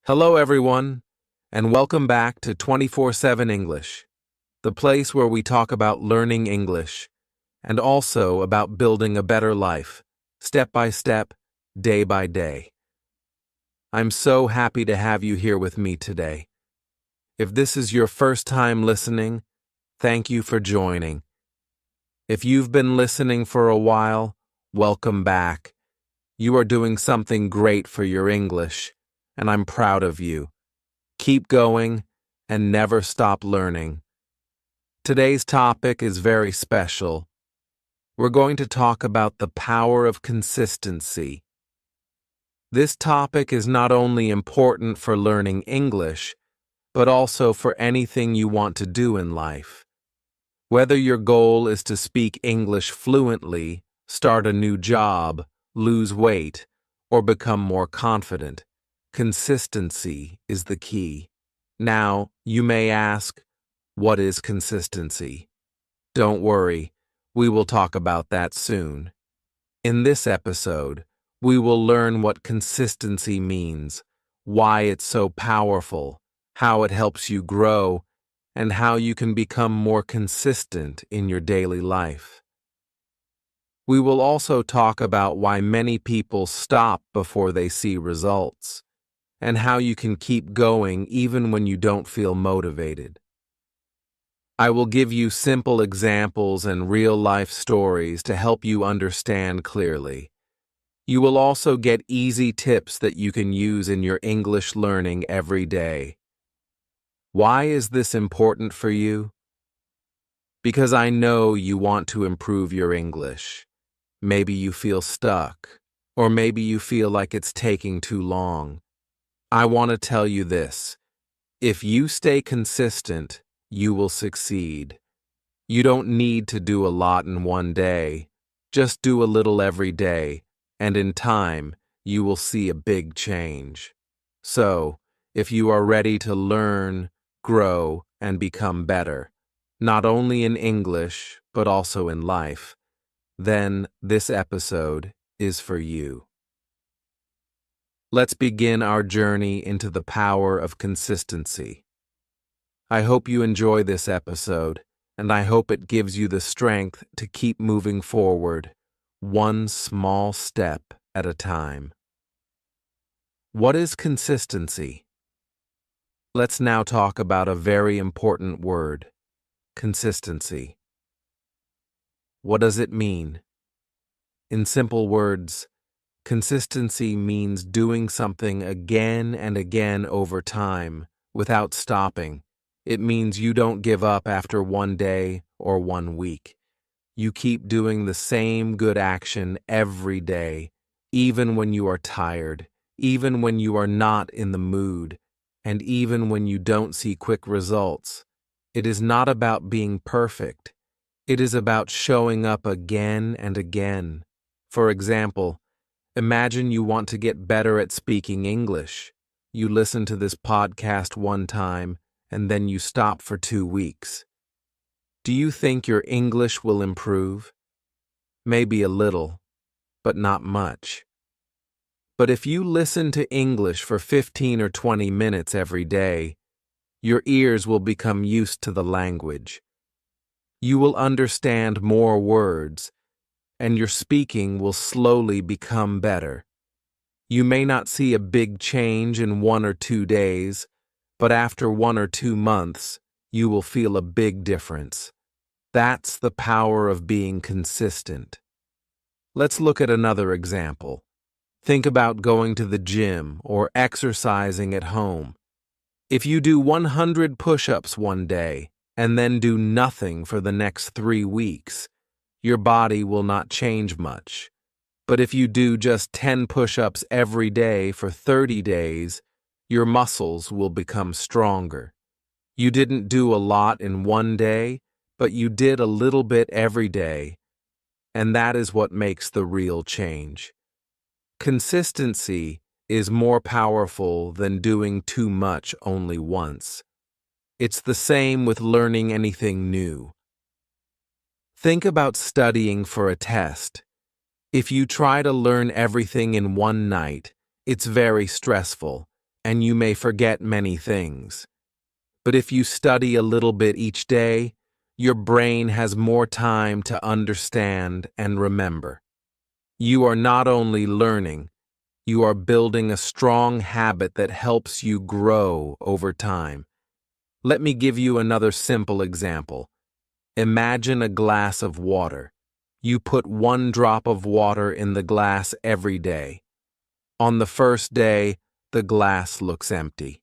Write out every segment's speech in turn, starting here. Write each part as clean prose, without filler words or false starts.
Hello, everyone, and welcome back to 24/7 English, the place where we talk about learning English and also about building a better life, step by step, day by day. I'm so happy to have you here with me today. If this is your first time listening, thank you for joining. If you've been listening for a while, welcome back. You are doing something great for your English, and I'm proud of you. Keep going and never stop learning. Today's topic is very special. We're going to talk about the power of consistency. This topic is not only important for learning English, but also for anything you want to do in life. Whether your goal is to speak English fluently, start a new job, lose weight, or become more confident, consistency is the key. Now, you may ask, what is consistency? Don't worry, we will talk about that soon. In this episode, we will learn what consistency means, why it's so powerful, how it helps you grow, and how you can become more consistent in your daily life. We will also talk about why many people stop before they see results, and how you can keep going even when you don't feel motivated. I will give you simple examples and real-life stories to help you understand clearly. You will also get easy tips that you can use in your English learning every day. Why is this important for you? Because I know you want to improve your English. Maybe you feel stuck, or maybe you feel like it's taking too long. I want to tell you this. If you stay consistent, you will succeed. You don't need to do a lot in one day. Just do a little every day, and in time, you will see a big change. So, if you are ready to learn, grow, and become better, not only in English, but also in life, then this episode is for you. Let's begin our journey into the power of consistency. I hope you enjoy this episode, and I hope it gives you the strength to keep moving forward, one small step at a time. What is consistency? Let's now talk about a very important word, consistency. What does it mean? In simple words, consistency means doing something again and again over time without stopping. It means you don't give up after one day or 1 week. You keep doing the same good action every day, even when you are tired, even when you are not in the mood, and even when you don't see quick results. It is not about being perfect. It is about showing up again and again. For example, imagine you want to get better at speaking English. You listen to this podcast one time, and then you stop for 2 weeks. Do you think your English will improve? Maybe a little, but not much. But if you listen to English for 15 or 20 minutes every day, your ears will become used to the language. You will understand more words, and your speaking will slowly become better. You may not see a big change in 1 or 2 days, but after 1 or 2 months, you will feel a big difference. That's the power of being consistent. Let's look at another example. Think about going to the gym or exercising at home. If you do 100 push-ups one day and then do nothing for the next 3 weeks, your body will not change much. But if you do just 10 push-ups every day for 30 days, your muscles will become stronger. You didn't do a lot in one day, but you did a little bit every day, and that is what makes the real change. Consistency is more powerful than doing too much only once. It's the same with learning anything new. Think about studying for a test. If you try to learn everything in one night, it's very stressful, and you may forget many things. But if you study a little bit each day, your brain has more time to understand and remember. You are not only learning, you are building a strong habit that helps you grow over time. Let me give you another simple example. Imagine a glass of water. You put 1 drop of water in the glass every day. On the first day, the glass looks empty.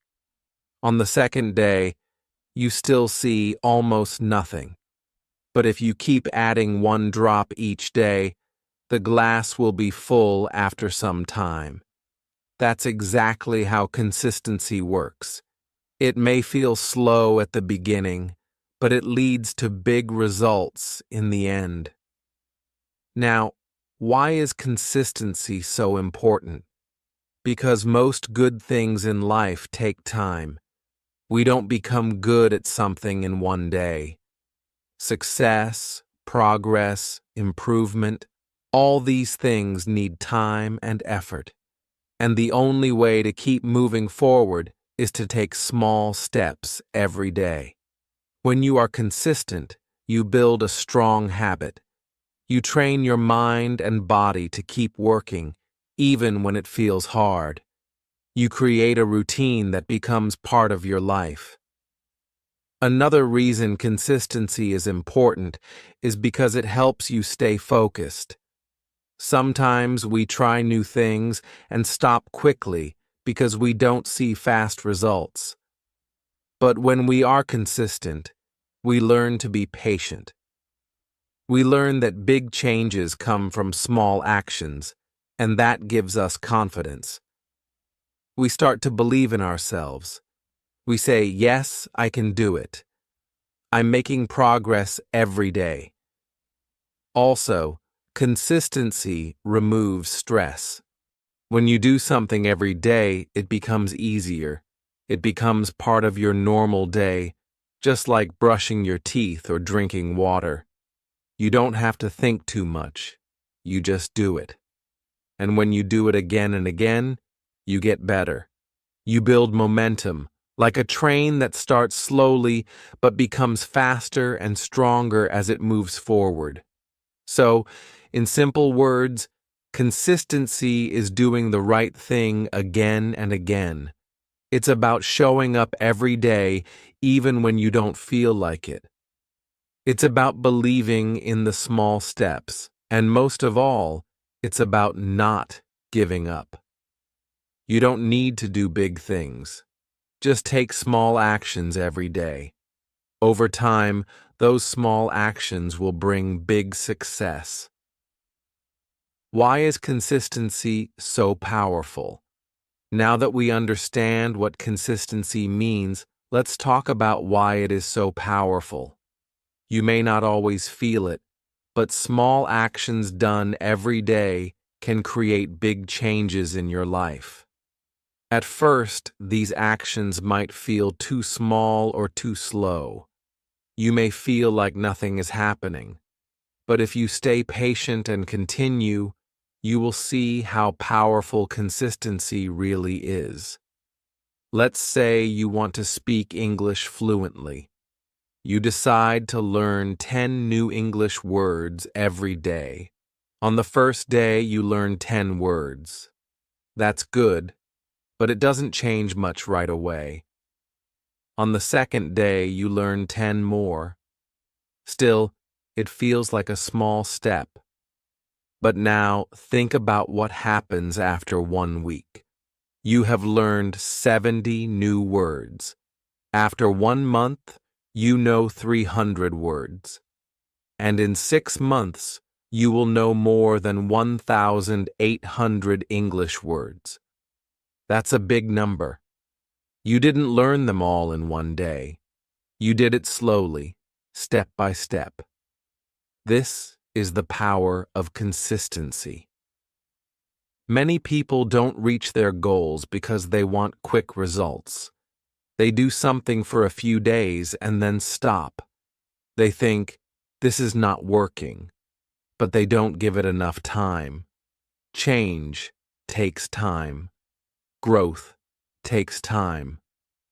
On the second day, you still see almost nothing. But if you keep adding 1 drop each day, the glass will be full after some time. That's exactly how consistency works. It may feel slow at the beginning, but it leads to big results in the end. Now, why is consistency so important? Because most good things in life take time. We don't become good at something in one day. Success, progress, improvement, all these things need time and effort. And the only way to keep moving forward is to take small steps every day. When you are consistent, you build a strong habit. You train your mind and body to keep working, even when it feels hard. You create a routine that becomes part of your life. Another reason consistency is important is because it helps you stay focused. Sometimes we try new things and stop quickly because we don't see fast results. But when we are consistent, we learn to be patient. We learn that big changes come from small actions, and that gives us confidence. We start to believe in ourselves. We say, yes, I can do it. I'm making progress every day. Also, consistency removes stress. When you do something every day, it becomes easier. It becomes part of your normal day, just like brushing your teeth or drinking water. You don't have to think too much. You just do it. And when you do it again and again, you get better. You build momentum, like a train that starts slowly but becomes faster and stronger as it moves forward. So, in simple words, consistency is doing the right thing again and again. It's about showing up every day, even when you don't feel like it. It's about believing in the small steps, and most of all, it's about not giving up. You don't need to do big things. Just take small actions every day. Over time, those small actions will bring big success. Why is consistency so powerful? Now that we understand what consistency means, let's talk about why it is so powerful. You may not always feel it, but small actions done every day can create big changes in your life. At first, these actions might feel too small or too slow. You may feel like nothing is happening. But if you stay patient and continue, you will see how powerful consistency really is. Let's say you want to speak English fluently. You decide to learn 10 new English words every day. On the first day, you learn 10 words. That's good, but it doesn't change much right away. On the second day, you learn 10 more. Still, it feels like a small step. But now, think about what happens after 1 week. You have learned 70 new words. After 1 month, you know 300 words. And in 6 months, you will know more than 1,800 English words. That's a big number. You didn't learn them all in one day. You did it slowly, step by step. This is the power of consistency. Many people don't reach their goals because they want quick results. They do something for a few days and then stop. They think, this is not working, but they don't give it enough time. Change takes time. Growth takes time.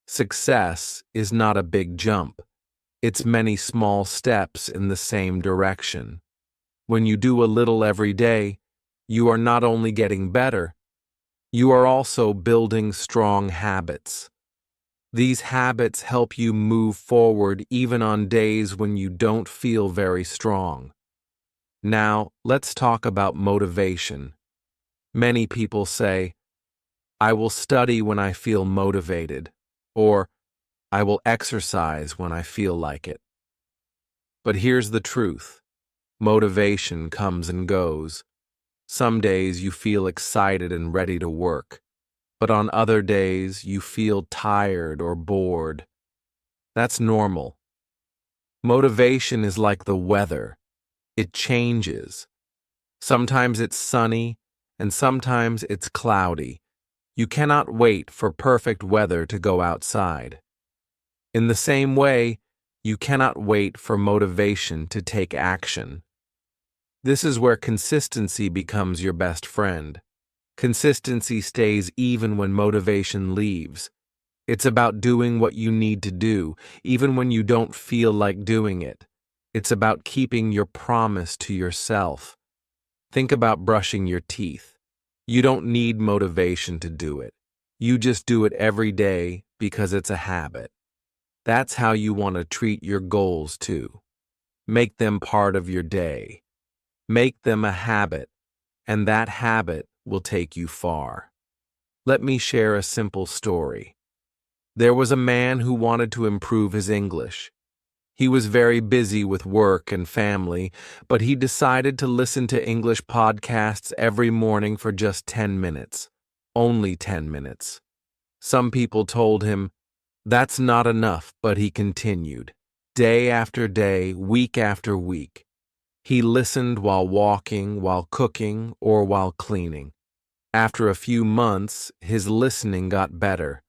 Success is not a big jump. It's many small steps in the same direction. When you do a little every day, you are not only getting better, you are also building strong habits. These habits help you move forward even on days when you don't feel very strong. Now, let's talk about motivation. Many people say, I will study when I feel motivated, or I will exercise when I feel like it. But here's the truth. Motivation comes and goes. Some days you feel excited and ready to work, but on other days you feel tired or bored. That's normal. Motivation is like the weather. It changes. Sometimes it's sunny, and sometimes it's cloudy. You cannot wait for perfect weather to go outside. In the same way, you cannot wait for motivation to take action. This is where consistency becomes your best friend. Consistency stays even when motivation leaves. It's about doing what you need to do, even when you don't feel like doing it. It's about keeping your promise to yourself. Think about brushing your teeth. You don't need motivation to do it. You just do it every day because it's a habit. That's how you want to treat your goals too. Make them part of your day. Make them a habit, and that habit will take you far. Let me share a simple story. There was a man who wanted to improve his English. He was very busy with work and family, but he decided to listen to English podcasts every morning for just 10 minutes. Only 10 minutes. Some people told him, that's not enough, but he continued. Day after day, week after week. He listened while walking, while cooking, or while cleaning. After a few months, his listening got better.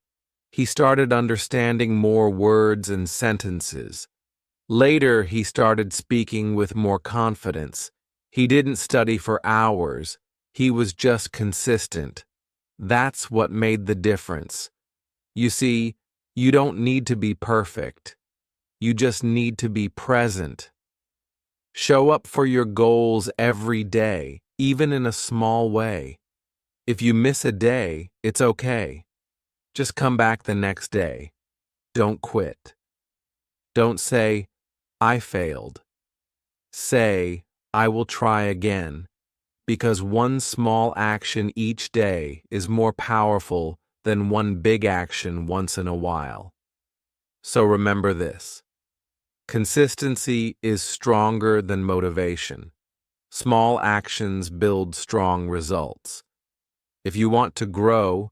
He started understanding more words and sentences. Later, he started speaking with more confidence. He didn't study for hours. He was just consistent. That's what made the difference. You see, you don't need to be perfect. You just need to be present. Show up for your goals every day, even in a small way. If you miss a day, it's okay. Just come back the next day. Don't quit. Don't say, I failed. Say, I will try again, because one small action each day is more powerful than one big action once in a while. So remember this. Consistency is stronger than motivation. Small actions build strong results. If you want to grow,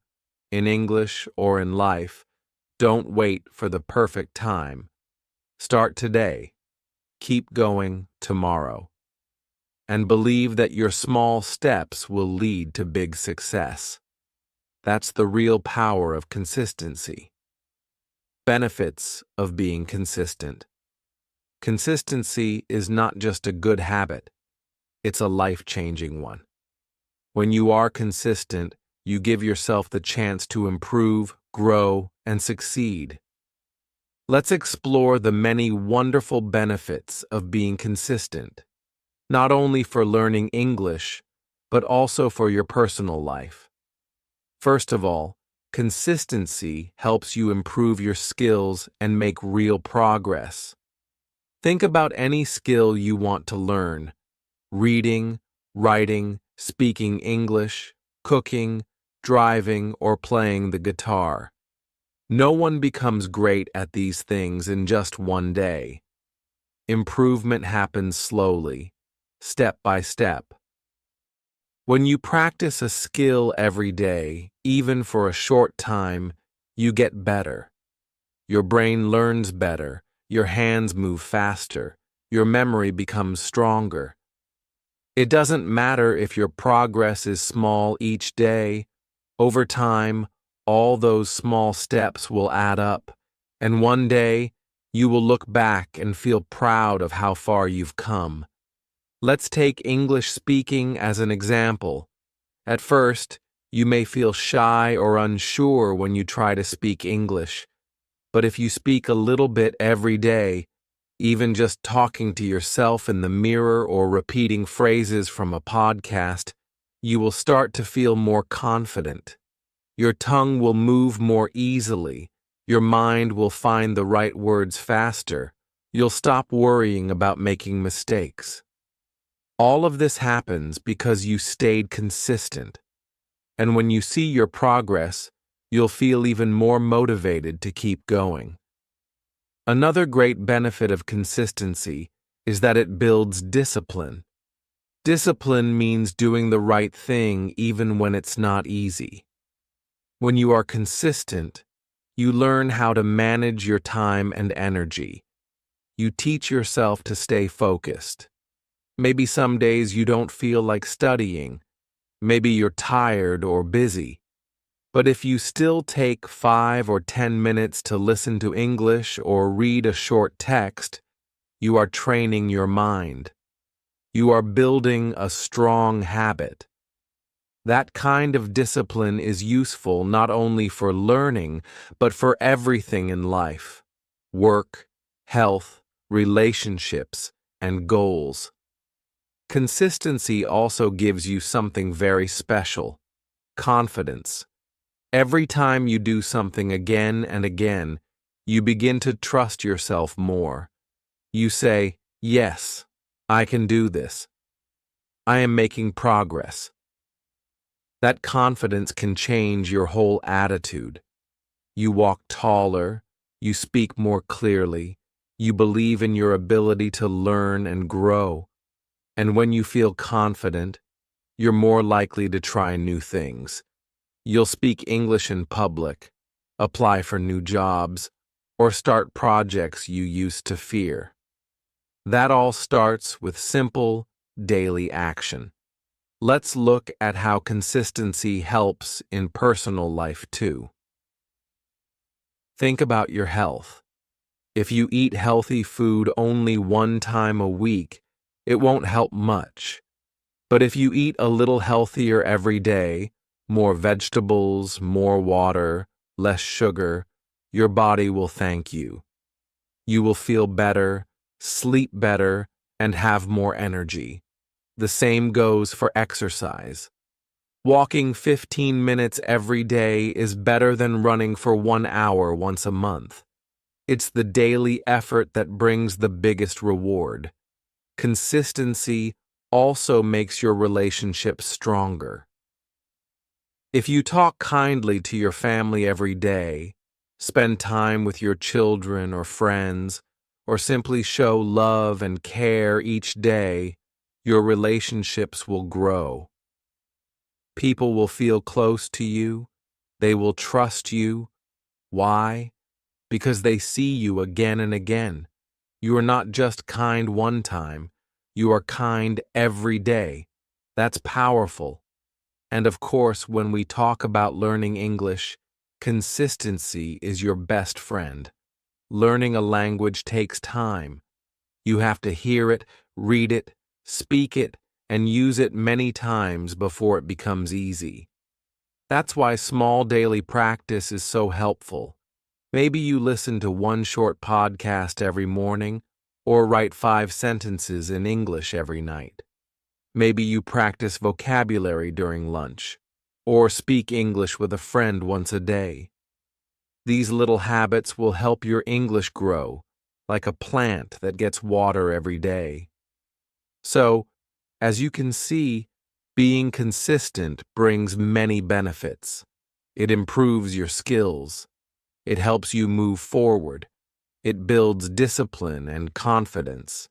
in English or in life, don't wait for the perfect time. Start today. Keep going tomorrow. And believe that your small steps will lead to big success. That's the real power of consistency. Benefits of being consistent. Consistency is not just a good habit, it's a life-changing one. When you are consistent, you give yourself the chance to improve, grow, and succeed. Let's explore the many wonderful benefits of being consistent, not only for learning English, but also for your personal life. First of all, consistency helps you improve your skills and make real progress. Think about any skill you want to learn: reading, writing, speaking English, cooking, driving, or playing the guitar. No one becomes great at these things in just one day. Improvement happens slowly, step by step. When you practice a skill every day, even for a short time, you get better. Your brain learns better, your hands move faster, your memory becomes stronger. It doesn't matter if your progress is small each day. Over time, all those small steps will add up, and one day, you will look back and feel proud of how far you've come. Let's take English speaking as an example. At first, You may feel shy or unsure when you try to speak English, but if you speak a little bit every day, even just talking to yourself in the mirror or repeating phrases from a podcast, you will start to feel more confident. Your tongue will move more easily. Your mind will find the right words faster. You'll stop worrying about making mistakes. All of this happens because you stayed consistent. And when you see your progress, you'll feel even more motivated to keep going. Another great benefit of consistency is that it builds discipline. Discipline means doing the right thing even when it's not easy. When you are consistent, you learn how to manage your time and energy. You teach yourself to stay focused. Maybe some days you don't feel like studying. Maybe you're tired or busy. But if you still take 5 or 10 minutes to listen to English or read a short text, you are training your mind. You are building a strong habit. That kind of discipline is useful not only for learning, but for everything in life: work, health, relationships, and goals. Consistency also gives you something very special: confidence. Every time you do something again and again, you begin to trust yourself more. You say, "Yes, I can do this. I am making progress." That confidence can change your whole attitude. You walk taller, you speak more clearly, you believe in your ability to learn and grow. And when you feel confident, you're more likely to try new things. You'll speak English in public, apply for new jobs, or start projects you used to fear. That all starts with simple, daily action. Let's look at how consistency helps in personal life too. Think about your health. If you eat healthy food only one time a week, it won't help much. But if you eat a little healthier every day, more vegetables, more water, less sugar, your body will thank you. You will feel better, sleep better, and have more energy. The same goes for exercise. Walking 15 minutes every day is better than running for 1 hour once a month. It's the daily effort that brings the biggest reward. Consistency also makes your relationship stronger. If you talk kindly to your family every day, spend time with your children or friends, or simply show love and care each day, your relationships will grow. People will feel close to you. They will trust you. Why? Because they see you again and again. You are not just kind one time. You are kind every day. That's powerful. And of course, when we talk about learning English, consistency is your best friend. Learning a language takes time. You have to hear it, read it, speak it, and use it many times before it becomes easy. That's why small daily practice is so helpful. Maybe you listen to one short podcast every morning, or write 5 sentences in English every night. Maybe you practice vocabulary during lunch, or speak English with a friend once a day. These little habits will help your English grow, like a plant that gets water every day. So, as you can see, being consistent brings many benefits. It improves your skills. It helps you move forward. It builds discipline and confidence.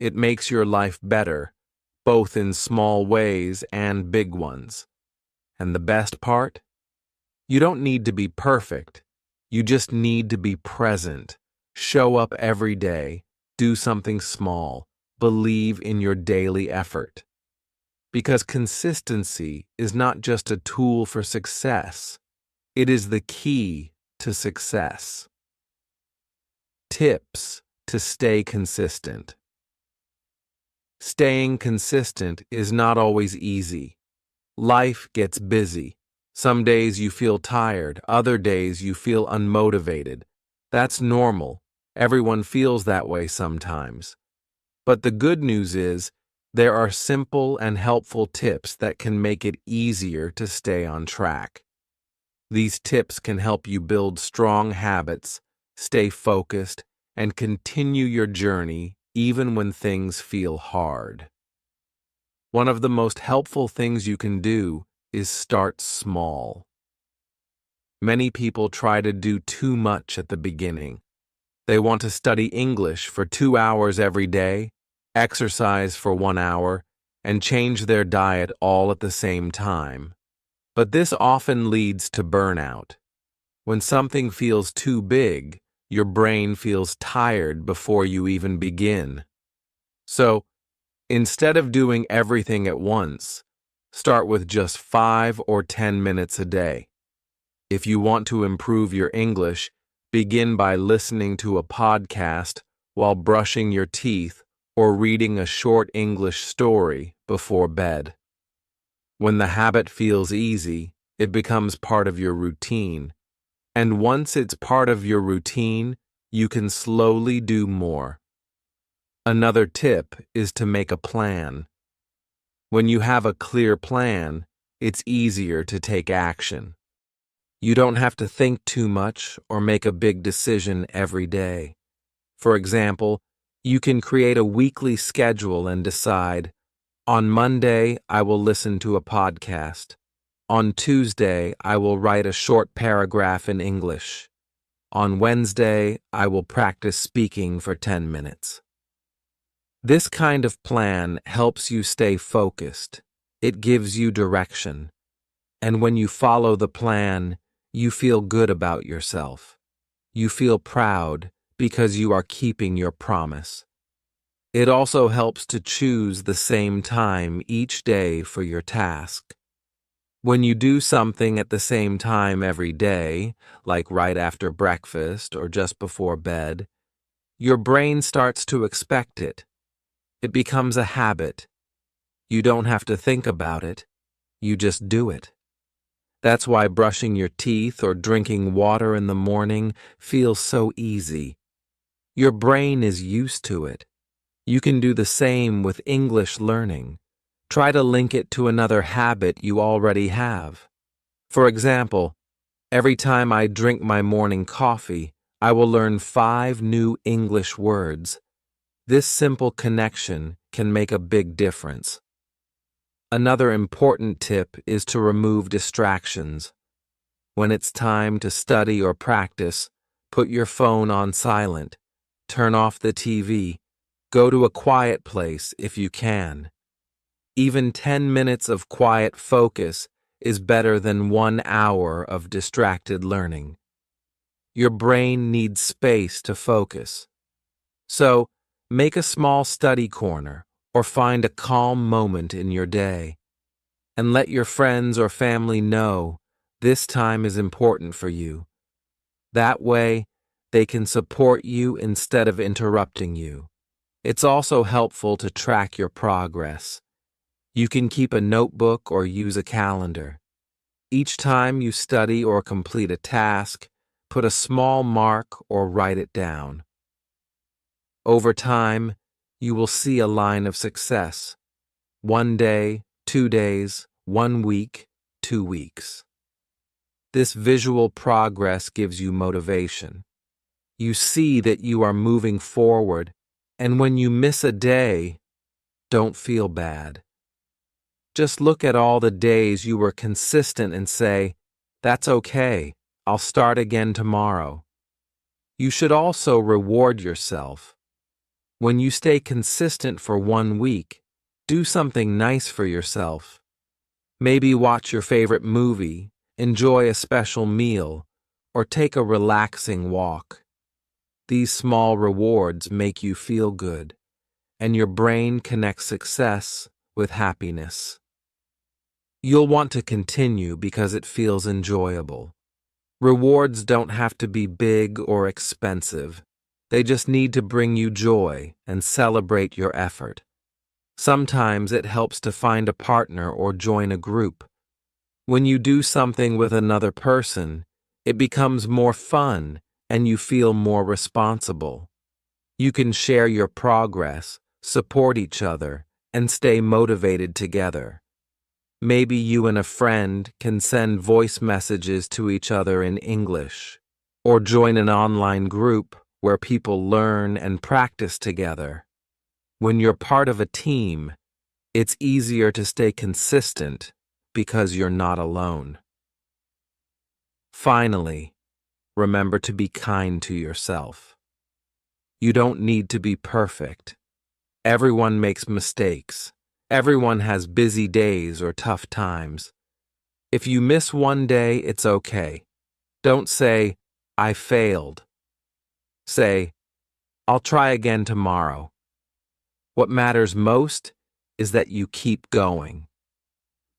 It makes your life better, both in small ways and big ones. And the best part? You don't need to be perfect. You just need to be present. Show up every day. Do something small. Believe in your daily effort. Because consistency is not just a tool for success. It is the key to success. Tips to stay consistent. Staying consistent is not always easy. Life gets busy. Some days you feel tired, other days you feel unmotivated. That's normal. Everyone feels that way sometimes. But the good news is, there are simple and helpful tips that can make it easier to stay on track. These tips can help you build strong habits, stay focused, and continue your journey even when things feel hard. One of the most helpful things you can do is start small. Many people try to do too much at the beginning. They want to study English for 2 hours every day, exercise for 1 hour, and change their diet all at the same time. But this often leads to burnout. When something feels too big, your brain feels tired before you even begin. So, instead of doing everything at once, start with just 5 or 10 minutes a day. If you want to improve your English, begin by listening to a podcast while brushing your teeth or reading a short English story before bed. When the habit feels easy, it becomes part of your routine. And once it's part of your routine, you can slowly do more. Another tip is to make a plan. When you have a clear plan, it's easier to take action. You don't have to think too much or make a big decision every day. For example, you can create a weekly schedule and decide, on Monday, I will listen to a podcast. On Tuesday, I will write a short paragraph in English. On Wednesday, I will practice speaking for 10 minutes. This kind of plan helps you stay focused. It gives you direction. And when you follow the plan, you feel good about yourself. You feel proud because you are keeping your promise. It also helps to choose the same time each day for your task. When you do something at the same time every day, like right after breakfast or just before bed, your brain starts to expect it. It becomes a habit. You don't have to think about it. You just do it. That's why brushing your teeth or drinking water in the morning feels so easy. Your brain is used to it. You can do the same with English learning. Try to link it to another habit you already have. For example, every time I drink my morning coffee, I will learn 5 new English words. This simple connection can make a big difference. Another important tip is to remove distractions. When it's time to study or practice, put your phone on silent, turn off the TV, go to a quiet place if you can. Even 10 minutes of quiet focus is better than 1 hour of distracted learning. Your brain needs space to focus. So, make a small study corner or find a calm moment in your day. And let your friends or family know this time is important for you. That way, they can support you instead of interrupting you. It's also helpful to track your progress. You can keep a notebook or use a calendar. Each time you study or complete a task, put a small mark or write it down. Over time, you will see a line of success. 1 day, 2 days, 1 week, 2 weeks. This visual progress gives you motivation. You see that you are moving forward, and when you miss a day, don't feel bad. Just look at all the days you were consistent and say, "That's okay, I'll start again tomorrow." You should also reward yourself. When you stay consistent for 1 week, do something nice for yourself. Maybe watch your favorite movie, enjoy a special meal, or take a relaxing walk. These small rewards make you feel good, and your brain connects success with happiness. You'll want to continue because it feels enjoyable. Rewards don't have to be big or expensive. They just need to bring you joy and celebrate your effort. Sometimes it helps to find a partner or join a group. When you do something with another person, it becomes more fun and you feel more responsible. You can share your progress, support each other, and stay motivated together. Maybe you and a friend can send voice messages to each other in English, or join an online group where people learn and practice together. When you're part of a team, it's easier to stay consistent because you're not alone. Finally, remember to be kind to yourself. You don't need to be perfect. Everyone makes mistakes. Everyone has busy days or tough times. If you miss one day, it's okay. Don't say, "I failed." Say, "I'll try again tomorrow." What matters most is that you keep going.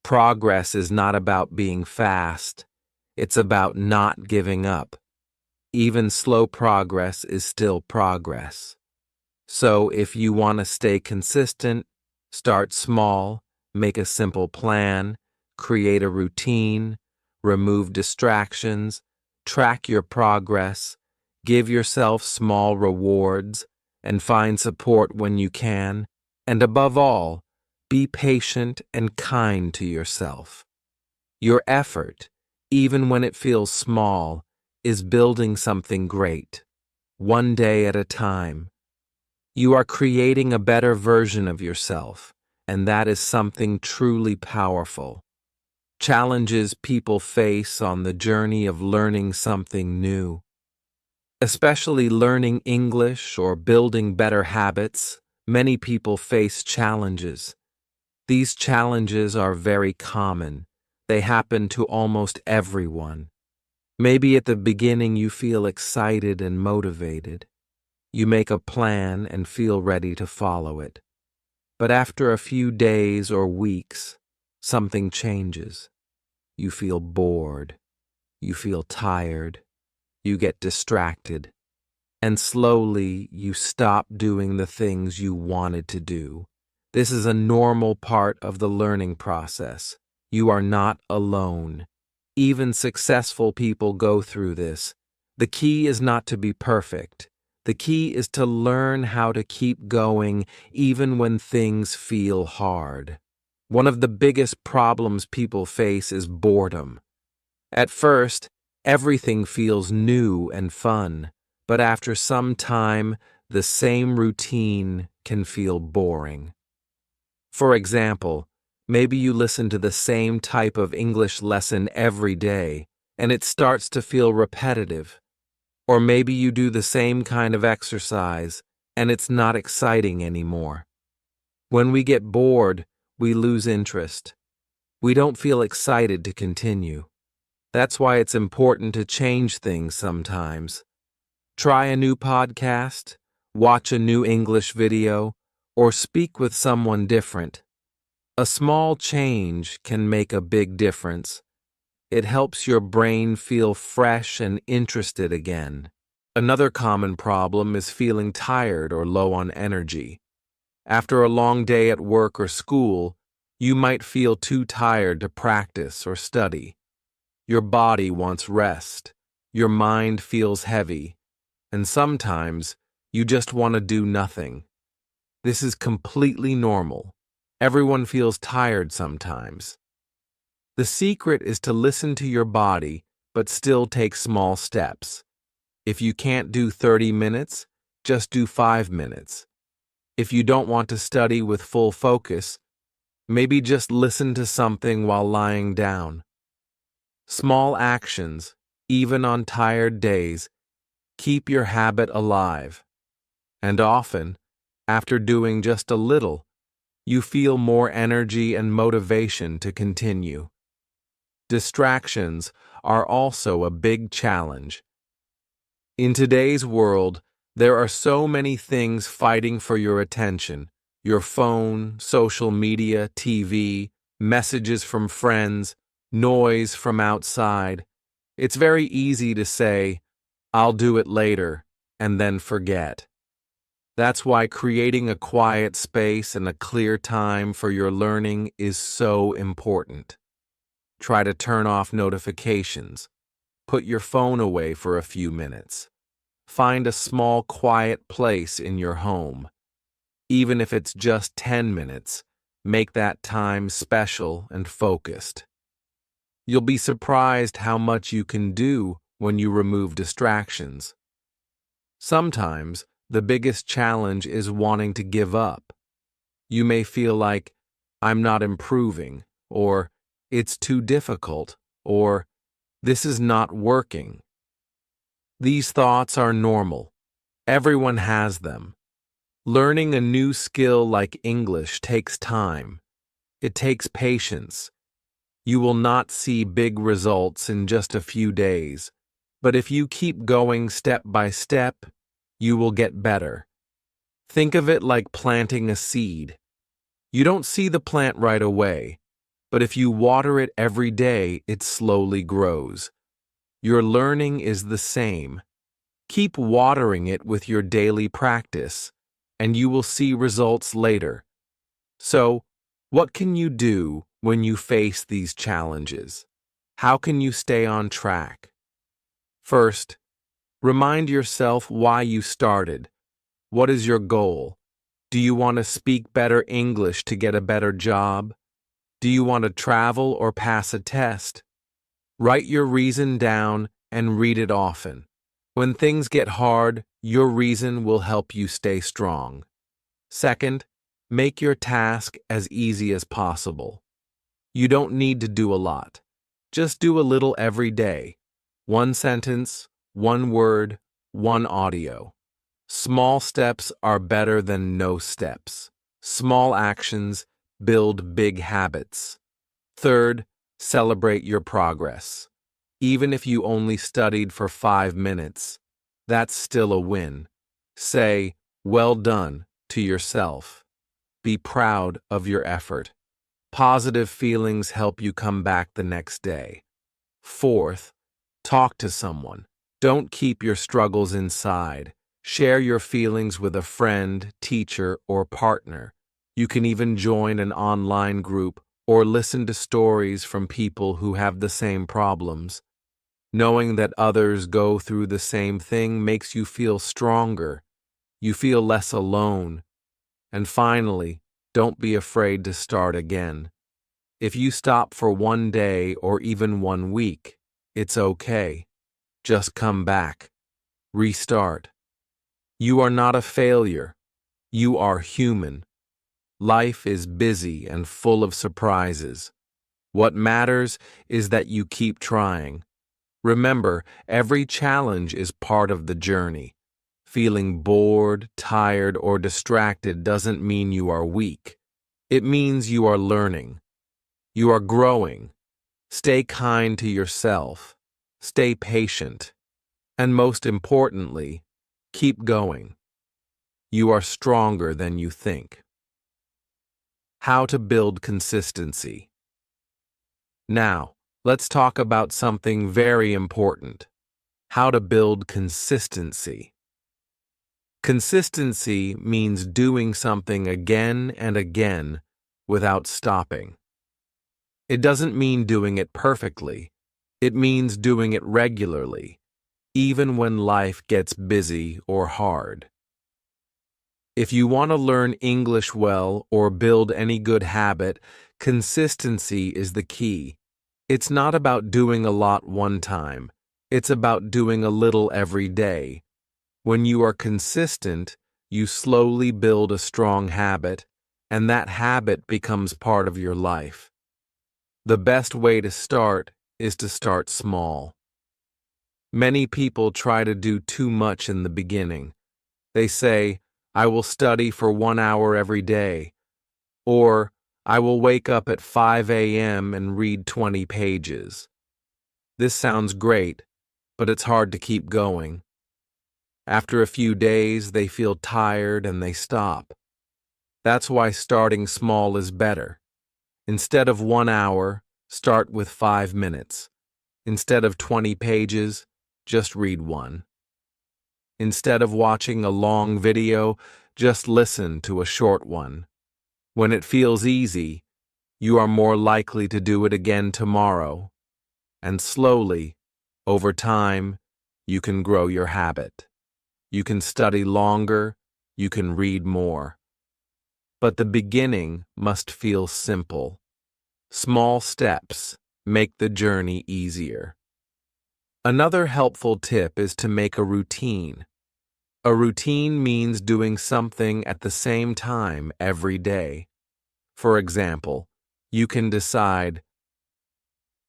Progress is not about being fast. It's about not giving up. Even slow progress is still progress. So if you want to stay consistent, start small, make a simple plan, create a routine, remove distractions, track your progress, give yourself small rewards, and find support when you can, and above all, be patient and kind to yourself. Your effort, even when it feels small, is building something great, one day at a time. You are creating a better version of yourself, and that is something truly powerful. Challenges people face on the journey of learning something new, especially learning English or building better habits, many people face challenges. These challenges are very common. They happen to almost everyone. Maybe at the beginning you feel excited and motivated. You make a plan and feel ready to follow it. But after a few days or weeks, something changes. You feel bored. You feel tired. You get distracted. And slowly you stop doing the things you wanted to do. This is a normal part of the learning process. You are not alone. Even successful people go through this. The key is not to be perfect. The key is to learn how to keep going even when things feel hard. One of the biggest problems people face is boredom. At first, everything feels new and fun, but after some time, the same routine can feel boring. For example, maybe you listen to the same type of English lesson every day, and it starts to feel repetitive. Or maybe you do the same kind of exercise, and it's not exciting anymore. When we get bored, we lose interest. We don't feel excited to continue. That's why it's important to change things sometimes. Try a new podcast, watch a new English video, or speak with someone different. A small change can make a big difference. It helps your brain feel fresh and interested again. Another common problem is feeling tired or low on energy. After a long day at work or school, you might feel too tired to practice or study. Your body wants rest. Your mind feels heavy. And sometimes you just want to do nothing. This is completely normal. Everyone feels tired sometimes. The secret is to listen to your body, but still take small steps. If you can't do 30 minutes, just do 5 minutes. If you don't want to study with full focus, maybe just listen to something while lying down. Small actions, even on tired days, keep your habit alive. And often, after doing just a little, you feel more energy and motivation to continue. Distractions are also a big challenge. In today's world, there are so many things fighting for your attention. Your phone, social media, TV, messages from friends, noise from outside. It's very easy to say, "I'll do it later," and then forget. That's why creating a quiet space and a clear time for your learning is so important. Try to turn off notifications. Put your phone away for a few minutes. Find a small, quiet place in your home. Even if it's just 10 minutes, make that time special and focused. You'll be surprised how much you can do when you remove distractions. Sometimes, the biggest challenge is wanting to give up. You may feel like, I'm not improving, or it's too difficult, or this is not working. These thoughts are normal. Everyone has them. Learning a new skill like English takes time. It takes patience. You will not see big results in just a few days, but if you keep going step by step, you will get better. Think of it like planting a seed. You don't see the plant right away, but if you water it every day, it slowly grows. Your learning is the same. Keep watering it with your daily practice, and you will see results later. So, what can you do when you face these challenges? How can you stay on track? First, remind yourself why you started. What is your goal? Do you want to speak better English to get a better job? Do you want to travel or pass a test? Write your reason down and read it often. When things get hard, your reason will help you stay strong. Second, make your task as easy as possible. You don't need to do a lot. Just do a little every day. One sentence, one word, one audio. Small steps are better than no steps. Small actions build big habits. Third, celebrate your progress. Even if you only studied for 5 minutes, that's still a win. Say, well done, to yourself. Be proud of your effort. Positive feelings help you come back the next day. Fourth, talk to someone. Don't keep your struggles inside. Share your feelings with a friend, teacher, or partner. You can even join an online group or listen to stories from people who have the same problems. Knowing that others go through the same thing makes you feel stronger. You feel less alone. And finally, don't be afraid to start again. If you stop for one day or even 1 week, it's okay. Just come back. Restart. You are not a failure. You are human. Life is busy and full of surprises. What matters is that you keep trying. Remember, every challenge is part of the journey. Feeling bored, tired, or distracted doesn't mean you are weak. It means you are learning. You are growing. Stay kind to yourself. Stay patient. And most importantly, keep going. You are stronger than you think. How to build consistency. Now, let's talk about something very important. How to build consistency. Consistency means doing something again and again without stopping. It doesn't mean doing it perfectly. It means doing it regularly, even when life gets busy or hard. If you want to learn English well or build any good habit, consistency is the key. It's not about doing a lot one time. It's about doing a little every day. When you are consistent, you slowly build a strong habit, and that habit becomes part of your life. The best way to start is to start small. Many people try to do too much in the beginning. They say, I will study for 1 hour every day, or I will wake up at 5 a.m. and read 20 pages. This sounds great, but it's hard to keep going. After a few days, they feel tired and they stop. That's why starting small is better. Instead of 1 hour, start with 5 minutes. Instead of 20 pages, just read one. Instead of watching a long video, just listen to a short one. When it feels easy, you are more likely to do it again tomorrow. And slowly, over time, you can grow your habit. You can study longer, you can read more. But the beginning must feel simple. Small steps make the journey easier. Another helpful tip is to make a routine. A routine means doing something at the same time every day. For example, you can decide,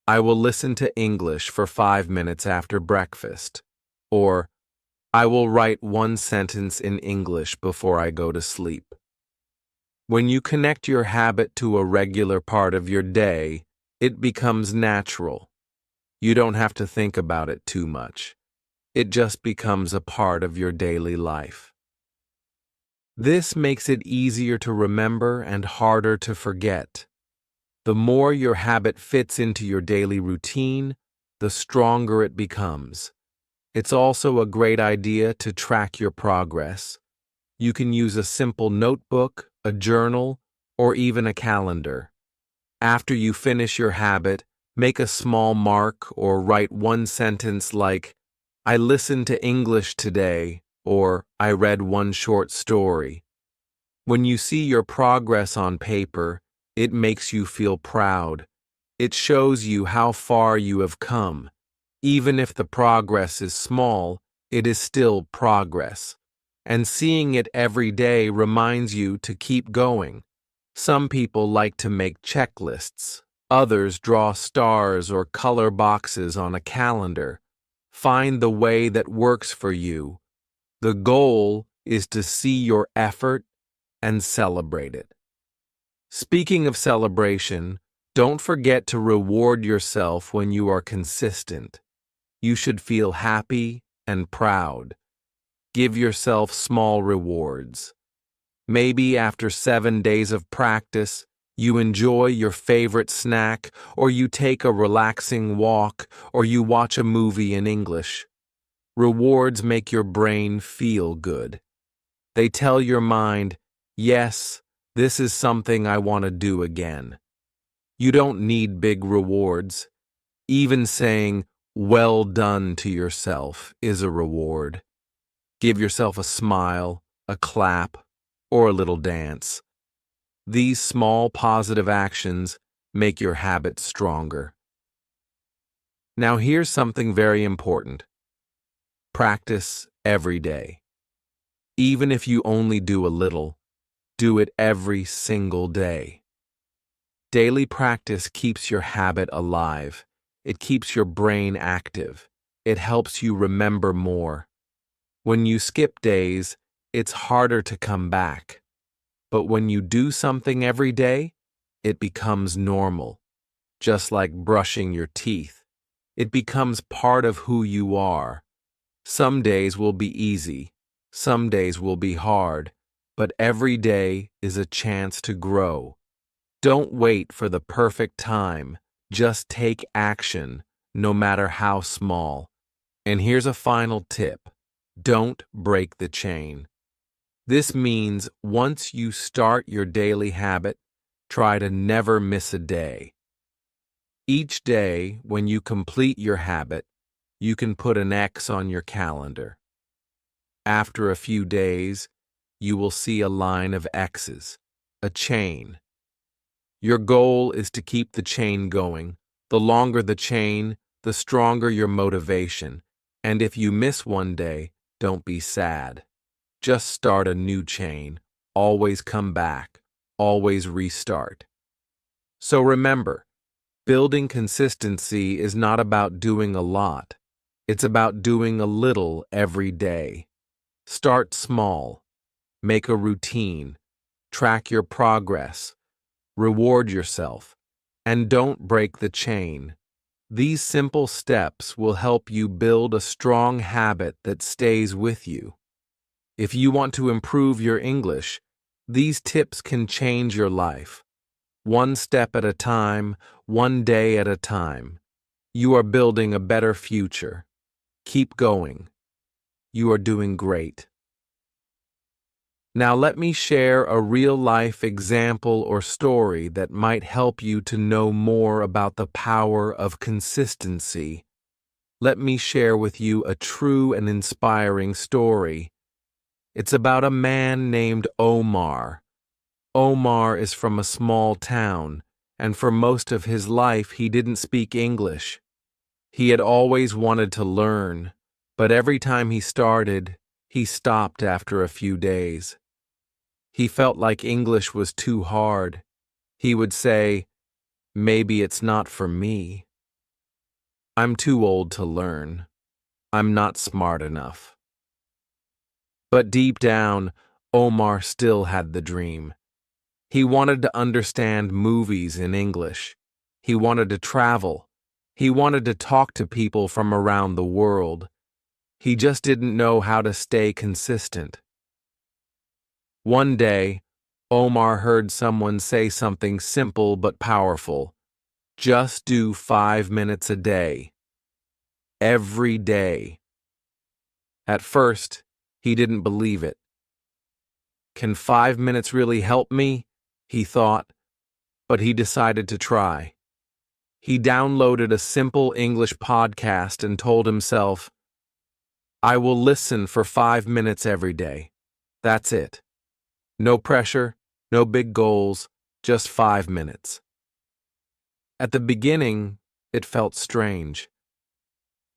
I will listen to English for 5 minutes after breakfast, or I will write one sentence in English before I go to sleep. When you connect your habit to a regular part of your day, it becomes natural. You don't have to think about it too much. It just becomes a part of your daily life. This makes it easier to remember and harder to forget. The more your habit fits into your daily routine, the stronger it becomes. It's also a great idea to track your progress. You can use a simple notebook, a journal, or even a calendar. After you finish your habit, make a small mark or write one sentence like, I listened to English today, or I read one short story. When you see your progress on paper, it makes you feel proud. It shows you how far you have come. Even if the progress is small, it is still progress. And seeing it every day reminds you to keep going. Some people like to make checklists. Others draw stars or color boxes on a calendar. Find the way that works for you. The goal is to see your effort and celebrate it. Speaking of celebration, don't forget to reward yourself when you are consistent. You should feel happy and proud. Give yourself small rewards. Maybe after 7 days of practice, you enjoy your favorite snack, or you take a relaxing walk, or you watch a movie in English. Rewards make your brain feel good. They tell your mind, yes, this is something I want to do again. You don't need big rewards. Even saying, well done to yourself is a reward. Give yourself a smile, a clap, or a little dance. These small positive actions make your habit stronger. Now here's something very important. Practice every day. Even if you only do a little, do it every single day. Daily practice keeps your habit alive. It keeps your brain active. It helps you remember more. When you skip days, it's harder to come back. But when you do something every day, it becomes normal. Just like brushing your teeth. It becomes part of who you are. Some days will be easy. Some days will be hard. But every day is a chance to grow. Don't wait for the perfect time. Just take action, no matter how small. And here's a final tip. Don't break the chain. This means once you start your daily habit, try to never miss a day. Each day, when you complete your habit, you can put an X on your calendar. After a few days, you will see a line of X's, a chain. Your goal is to keep the chain going. The longer the chain, the stronger your motivation. And if you miss one day, don't be sad. Just start a new chain. Always come back. Always restart. So remember, building consistency is not about doing a lot. It's about doing a little every day. Start small. Make a routine. Track your progress. Reward yourself. And don't break the chain. These simple steps will help you build a strong habit that stays with you. If you want to improve your English, these tips can change your life. One step at a time, one day at a time. You are building a better future. Keep going. You are doing great. Now let me share a real-life example or story that might help you to know more about the power of consistency. Let me share with you a true and inspiring story. It's about a man named Omar. Omar is from a small town, and for most of his life he didn't speak English. He had always wanted to learn, but every time he started, he stopped after a few days. He felt like English was too hard. He would say, "Maybe it's not for me. I'm too old to learn. I'm not smart enough." But deep down, Omar still had the dream. He wanted to understand movies in English. He wanted to travel. He wanted to talk to people from around the world. He just didn't know how to stay consistent. One day, Omar heard someone say something simple but powerful. Just do 5 minutes a day. Every day. At first, he didn't believe it. Can 5 minutes really help me? He thought, but he decided to try. He downloaded a simple English podcast and told himself, "I will listen for 5 minutes every day. That's it. No pressure, no big goals, just 5 minutes." At the beginning, it felt strange.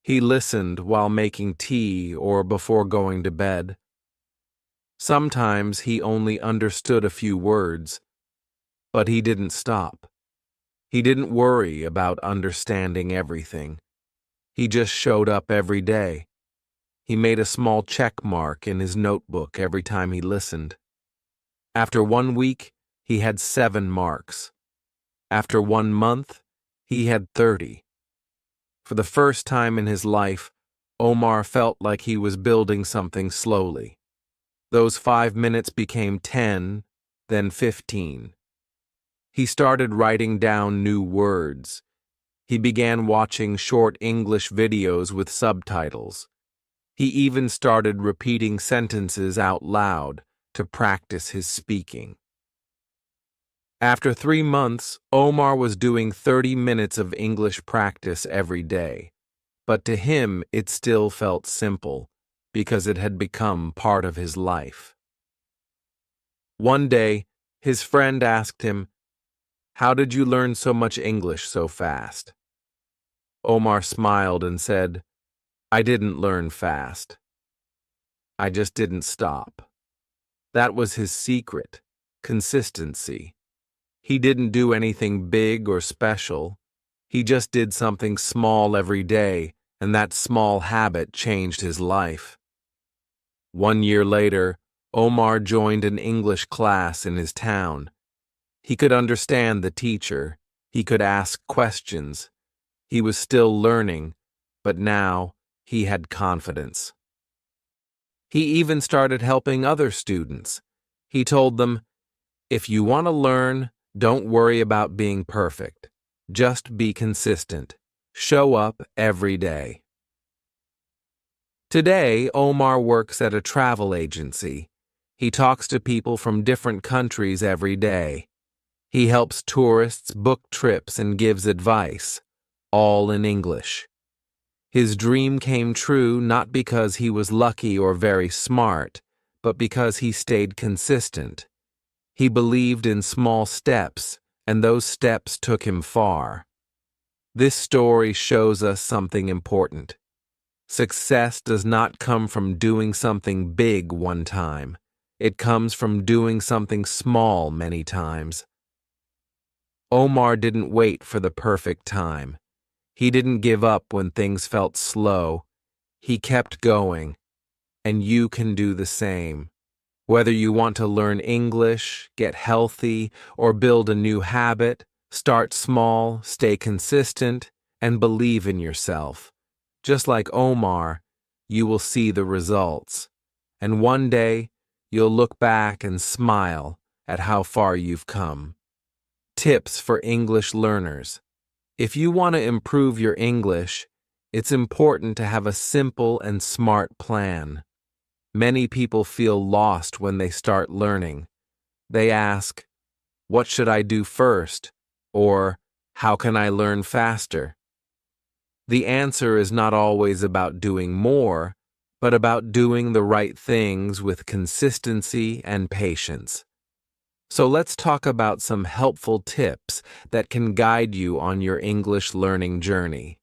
He listened while making tea or before going to bed. Sometimes he only understood a few words, but he didn't stop. He didn't worry about understanding everything. He just showed up every day. He made a small check mark in his notebook every time he listened. After 1 week, he had 7 marks. After 1 month, he had 30. For the first time in his life, Omar felt like he was building something slowly. Those 5 minutes became 10, then 15. He started writing down new words. He began watching short English videos with subtitles. He even started repeating sentences out loud to practice his speaking. After 3 months, Omar was doing 30 minutes of English practice every day. But to him, it still felt simple, because it had become part of his life. One day, his friend asked him, "How did you learn so much English so fast?" Omar smiled and said, "I didn't learn fast. I just didn't stop." That was his secret, consistency. He didn't do anything big or special. He just did something small every day, and that small habit changed his life. 1 year later, Omar joined an English class in his town. He could understand the teacher. He could ask questions. He was still learning, but now he had confidence. He even started helping other students. He told them, "If you want to learn, don't worry about being perfect. Just be consistent. Show up every day." Today, Omar works at a travel agency. He talks to people from different countries every day. He helps tourists book trips and gives advice, all in English. His dream came true not because he was lucky or very smart, but because he stayed consistent. He believed in small steps, and those steps took him far. This story shows us something important. Success does not come from doing something big one time. It comes from doing something small many times. Omar didn't wait for the perfect time. He didn't give up when things felt slow. He kept going, and you can do the same. Whether you want to learn English, get healthy, or build a new habit, start small, stay consistent, and believe in yourself. Just like Omar, you will see the results. And one day, you'll look back and smile at how far you've come. Tips for English learners. If you want to improve your English, it's important to have a simple and smart plan. Many people feel lost when they start learning. They ask, "What should I do first?" Or, "How can I learn faster?" The answer is not always about doing more, but about doing the right things with consistency and patience. So let's talk about some helpful tips that can guide you on your English learning journey.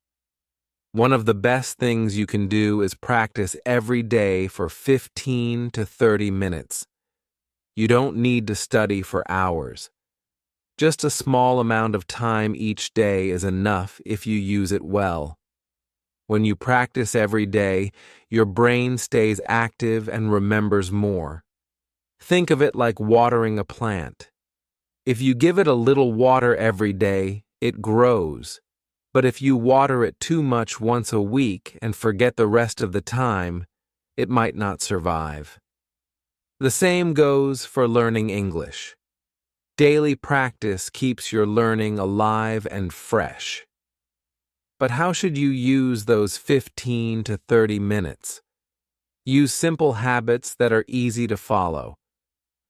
One of the best things you can do is practice every day for 15 to 30 minutes. You don't need to study for hours. Just a small amount of time each day is enough if you use it well. When you practice every day, your brain stays active and remembers more. Think of it like watering a plant. If you give it a little water every day, it grows. But if you water it too much once a week and forget the rest of the time, it might not survive. The same goes for learning English. Daily practice keeps your learning alive and fresh. But how should you use those 15 to 30 minutes? Use simple habits that are easy to follow.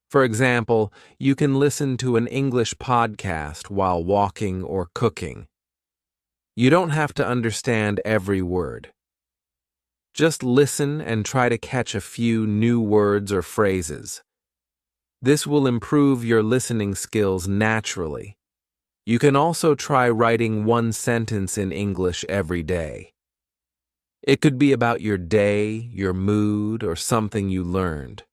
For example, you can listen to an English podcast while walking or cooking. You don't have to understand every word. Just listen and try to catch a few new words or phrases. This will improve your listening skills naturally. You can also try writing one sentence in English every day. It could be about your day, your mood, or something you learned.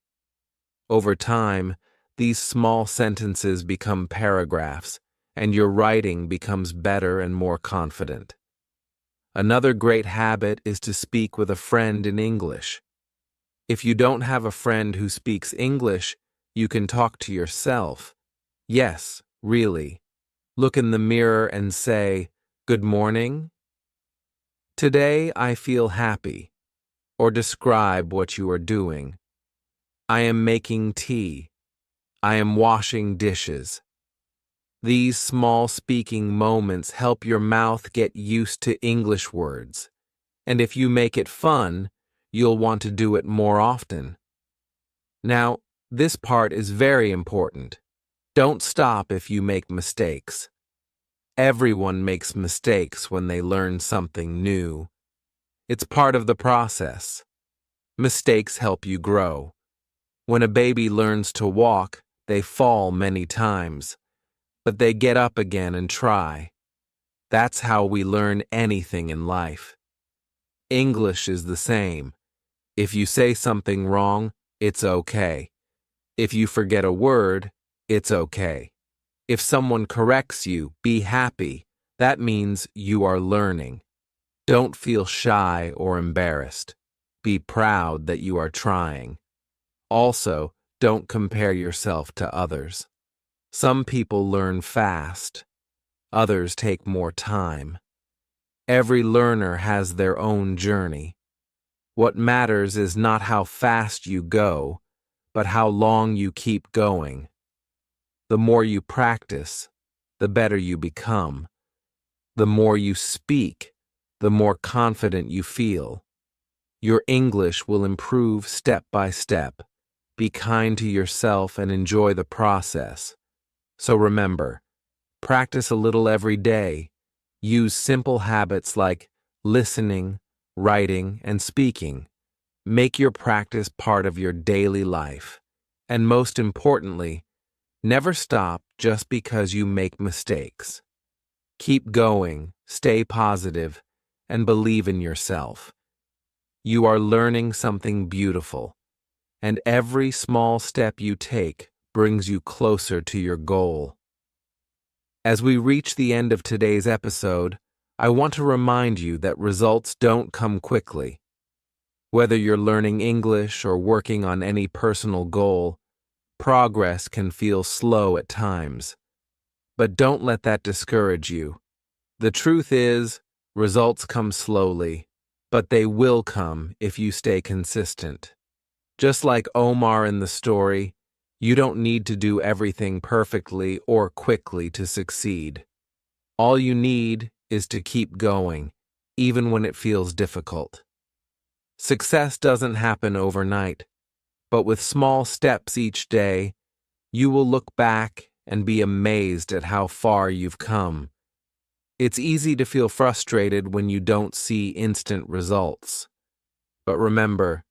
Over time, these small sentences become paragraphs, and your writing becomes better and more confident. Another great habit is to speak with a friend in English. If you don't have a friend who speaks English, you can talk to yourself. Yes, really. Look in the mirror and say, "Good morning. Today I feel happy." Or describe what you are doing. "I am making tea." "I am washing dishes." These small speaking moments help your mouth get used to English words. And if you make it fun, you'll want to do it more often. Now, this part is very important. Don't stop if you make mistakes. Everyone makes mistakes when they learn something new. It's part of the process. Mistakes help you grow. When a baby learns to walk, they fall many times, but they get up again and try. That's how we learn anything in life. English is the same. If you say something wrong, it's okay. If you forget a word, it's okay. If someone corrects you, be happy. That means you are learning. Don't feel shy or embarrassed. Be proud that you are trying. Also, don't compare yourself to others. Some people learn fast. Others take more time. Every learner has their own journey. What matters is not how fast you go, but how long you keep going. The more you practice, the better you become. The more you speak, the more confident you feel. Your English will improve step by step. Be kind to yourself and enjoy the process. So remember, practice a little every day. Use simple habits like listening, writing, and speaking. Make your practice part of your daily life. And most importantly, never stop just because you make mistakes. Keep going, stay positive, and believe in yourself. You are learning something beautiful, and every small step you take brings you closer to your goal. As we reach the end of today's episode, I want to remind you that results don't come quickly. Whether you're learning English or working on any personal goal, progress can feel slow at times. But don't let that discourage you. The truth is, results come slowly, but they will come if you stay consistent. Just like Omar in the story, you don't need to do everything perfectly or quickly to succeed. All you need is to keep going, even when it feels difficult. Success doesn't happen overnight, but with small steps each day, you will look back and be amazed at how far you've come. It's easy to feel frustrated when you don't see instant results. But remember,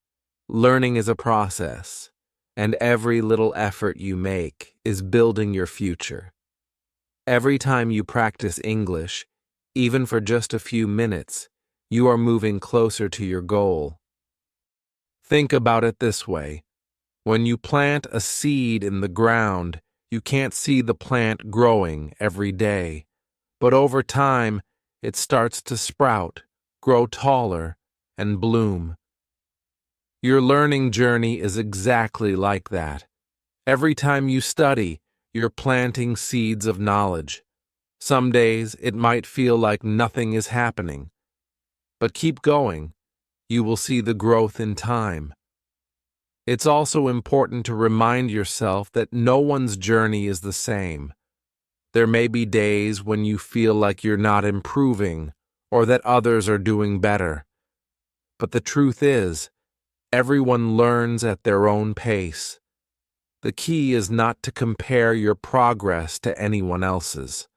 learning is a process, and every little effort you make is building your future. Every time you practice English, even for just a few minutes, you are moving closer to your goal. Think about it this way. When you plant a seed in the ground, you can't see the plant growing every day, but over time, it starts to sprout, grow taller, and bloom. Your learning journey is exactly like that. Every time you study, you're planting seeds of knowledge. Some days it might feel like nothing is happening, but keep going. You will see the growth in time. It's also important to remind yourself that no one's journey is the same. There may be days when you feel like you're not improving or that others are doing better. But the truth is, everyone learns at their own pace. The key is not to compare your progress to anyone else's.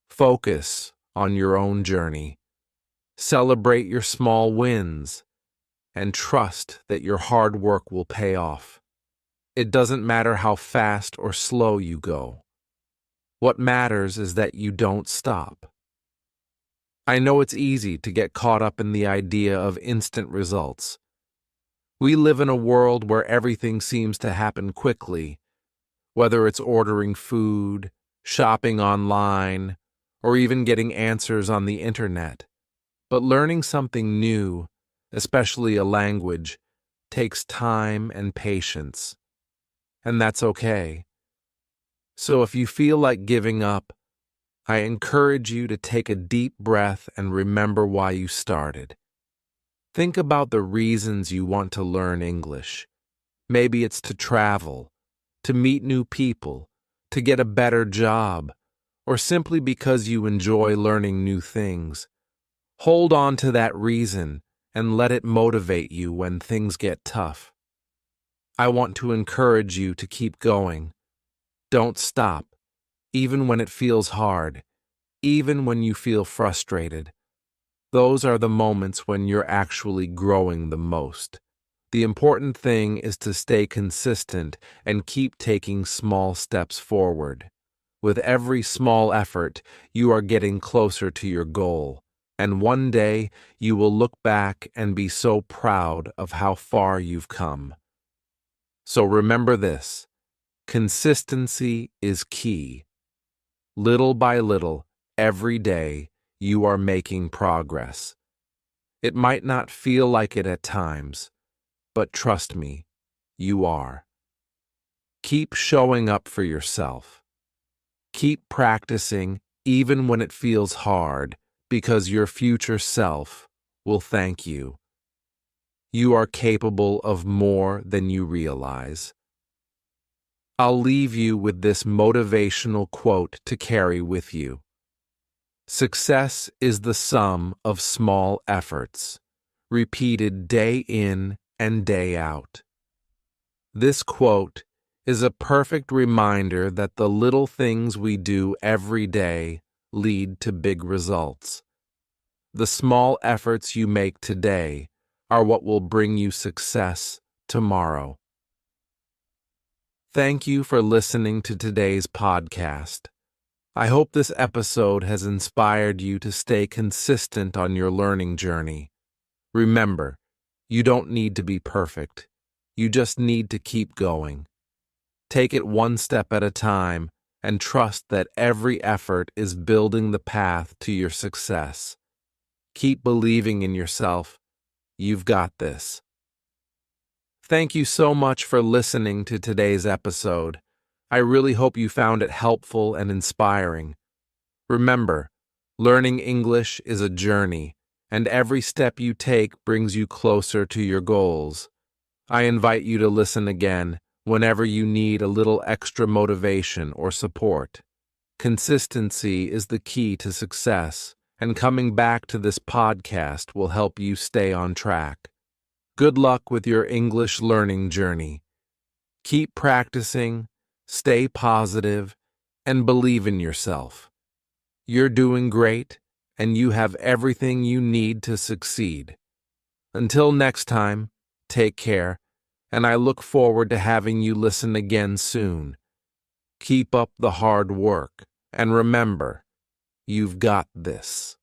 Focus on your own journey. Celebrate your small wins, and trust that your hard work will pay off. It doesn't matter how fast or slow you go. What matters is that you don't stop. I know it's easy to get caught up in the idea of instant results. We live in a world where everything seems to happen quickly, whether it's ordering food, shopping online, or even getting answers on the internet. But learning something new, especially a language, takes time and patience. And that's okay. So if you feel like giving up, I encourage you to take a deep breath and remember why you started. Think about the reasons you want to learn English. Maybe it's to travel, to meet new people, to get a better job, or simply because you enjoy learning new things. Hold on to that reason and let it motivate you when things get tough. I want to encourage you to keep going. Don't stop, even when it feels hard, even when you feel frustrated. Those are the moments when you're actually growing the most. The important thing is to stay consistent and keep taking small steps forward. With every small effort, you are getting closer to your goal. And one day, you will look back and be so proud of how far you've come. So remember this: consistency is key. Little by little, every day, you are making progress. It might not feel like it at times, but trust me, you are. Keep showing up for yourself. Keep practicing even when it feels hard, because your future self will thank you. You are capable of more than you realize. I'll leave you with this motivational quote to carry with you. Success is the sum of small efforts, repeated day in and day out. This quote is a perfect reminder that the little things we do every day lead to big results. The small efforts you make today are what will bring you success tomorrow. Thank you for listening to today's podcast. I hope this episode has inspired you to stay consistent on your learning journey. Remember, you don't need to be perfect. You just need to keep going. Take it one step at a time and trust that every effort is building the path to your success. Keep believing in yourself. You've got this. Thank you so much for listening to today's episode. I really hope you found it helpful and inspiring. Remember, learning English is a journey, and every step you take brings you closer to your goals. I invite you to listen again whenever you need a little extra motivation or support. Consistency is the key to success, and coming back to this podcast will help you stay on track. Good luck with your English learning journey. Keep practicing, stay positive, and believe in yourself. You're doing great, and you have everything you need to succeed. Until next time, take care, and I look forward to having you listen again soon. Keep up the hard work, and remember, you've got this.